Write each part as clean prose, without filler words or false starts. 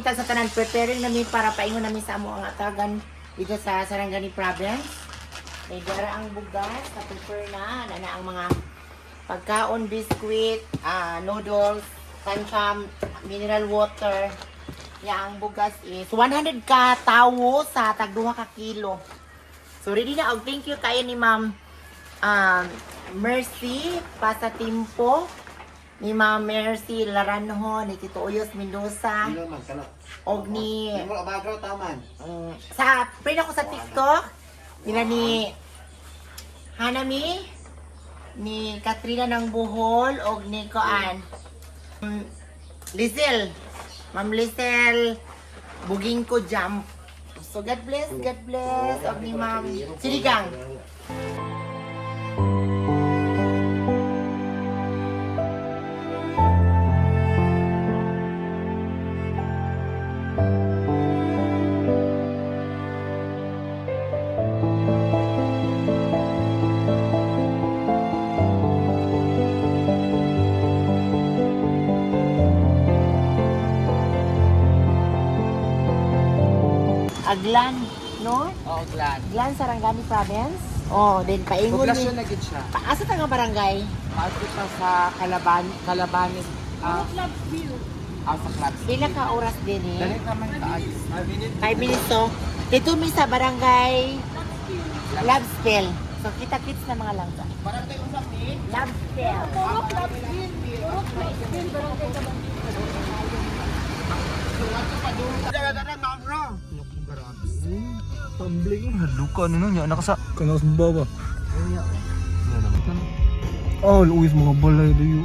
buntag sa tanan, preparing namin para paingon namin sa amo ang atagan dito sa Sarangani Province. May dara ang bugas, na-prepare na ang mga pagkaon, biskuit, noodles, tancham, mineral water. Ang bugas is 100 ka tawo sa tag 2 ka kilo. So ready na, thank you kayo ni Ma'am Mercy Pasatimpo, ni Ma'am Mercy Laranjo, ni Tito Uyos Mendoza, og ni sa friend ako sa TikTok nila ni Hanami, ni Katrina ng Bohol, og ni Koan Lizel, Ma'am Lizel Buging ko Jump. So God bless, og ni Ma'am Siligang. Aglan, no? Oo, Glan. Aglan, Sarangani Province. Oh, then paingon Poblasyon ni. na gid siya. Asa ta nga barangay? Maadto siya sa Calabanes. Sa Clubs. Pila ka oras din Dali eh? naman kaayos. 5 minutes to. Dito mi sa barangay Labspel. So kita-kits na mga langga. Barangay usap ni. Labspel. Tumbling haluka nino nya nakasa kana sa baba. Oh, luwis mga balay dayo.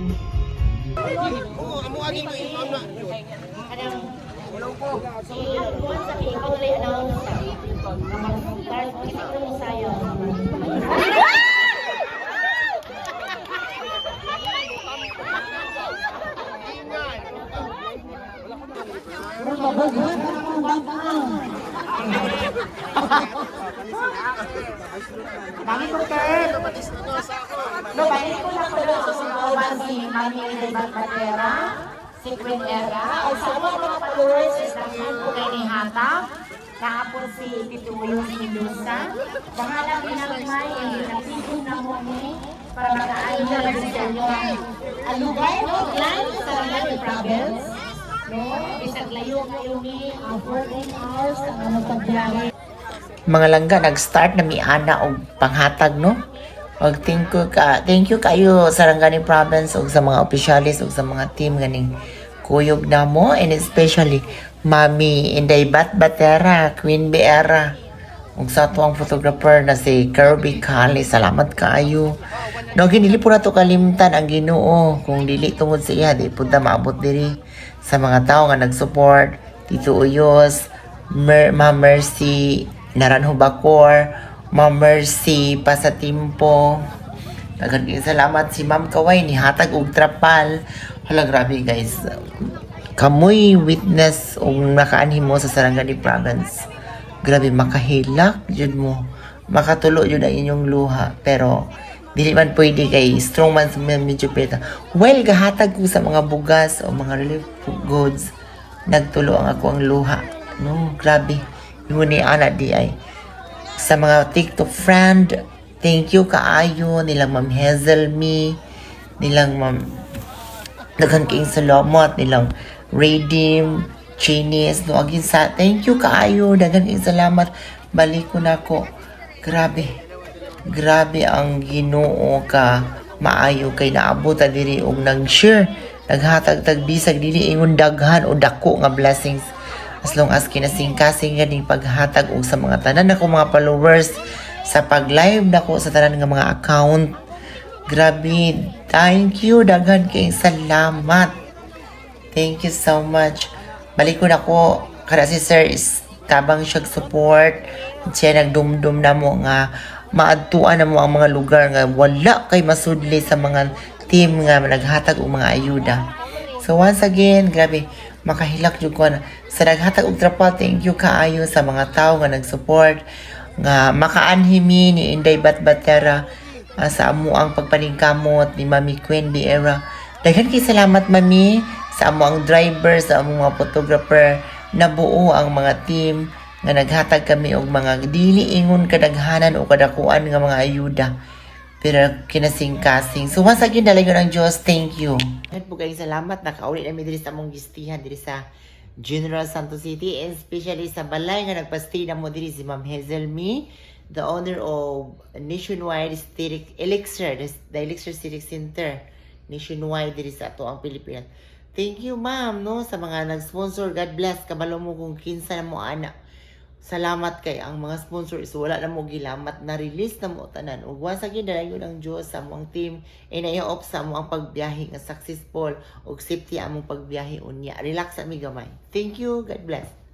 Oo, amo agi ko imam na. Hello po. Si Juan sa ikaw ulit announce. Start kita ko sayo. Mami ko Ted. No, balik ko na ko sa subukan si Mami de Batera, si Queen Era. O sa mga followers, isang ko kay ni Hata. Kahapon si Tito Uyos Mendoza. Bahalang pinagmay, napitin na mo ni para makaayos sa inyo ang lugar, no? Plan sa Sarangani Province. No? Isang layo kayo ni 14 hours ang nagpagbiyahe. Mga langga, nag-start na miana og panghatag, no? Og thank you kayo Sarangani Province og sa mga opisyalis og sa mga team ganing kuyog na mo, and especially Mami Inday Batera, Queen Beera, ug sa tuwang photographer na si Kirby Kali. Salamat kaayo. No, ginili po na to kalimtan ang Ginoo. Kung dili tungod sa iya, di punta maabot diri sa mga tao nga nag-support. Tito Uyos, Ma'am Mercy Naranjo Bacor, Ma'am Mercy Pasatimpo. Daghang salamat si Ma'am Kaway ni hatag og trapal. Hala, grabe guys. Kamoy witness og nakaanhim mo sa Sarangani Province. Grabe, makahilak jud mo. Makatulo jud ang inyong luha. Pero dili man pwede kay strong man sa medyo peta. Well, gahatag ko sa mga bugas o mga relief goods. Nagtulo ang ako ang luha. No, grabe. Yun ni ana di ay. Sa mga TikTok friend, thank you kaayo nilang Ma'am Hazel Me, nilang Ma'am daghan kayong salamat, nilang Redeem, Chinese, no agin sa thank you kaayo, daghan kayong salamat. Balik ko na ko. Grabe. Grabe ang Ginoo ka maayo kay naabot ta diri og nag-share, naghatag tag bisag dili ingon daghan o dako nga blessings. As long as kinasing-kasing ganing paghatag og sa mga tanan nako mga followers sa pag-live nako sa tanan nga mga account. Grabe, thank you, daghan kayong salamat. Thank you so much. Balik ko na ko kada si Sir is tabang siya support. Siya nagdumdum na mo nga maadtuan na mo ang mga lugar nga wala kay masudli sa mga team nga naghatag og mga ayuda. So once again, grabe, makahilak jud ko na sa naghatag og trapal. Thank you kaayo sa mga tao nga nag-support nga makaanhimi ni Inday Batera sa amo ang pagpaningkamot ni Mami Queen Beera. Daghan kay salamat Mami sa amo ang driver, sa amo mga photographer nabuo ang mga team nga naghatag kami og mga dili ingon kadaghanan o kadakuan nga mga ayuda. Pero kinasing-kasing. So once again, dalayon ang Diyos, thank you. At po kayong salamat, nakaulit namin diri sa among gistihan, diri sa General Santos City, and especially sa balay nga nagpastay na mo diri si Ma'am Hazel Me, the owner of Nationwide Aesthetic Elixir, the Elixir Aesthetic Center, nationwide diri sa ato ang Pilipinas. Thank you, ma'am, no, sa mga nag-sponsor. God bless. Kabalo mo kung kinsa na mo anak. Salamat kay ang mga sponsor is wala na mo gilamat na release na mo tanan. Ug once again dalayon ang Dios sa among team and i-off sa among pagbiyahe nga successful ug safety among pagbiyahe unya. Relax ami gamay. Thank you. God bless.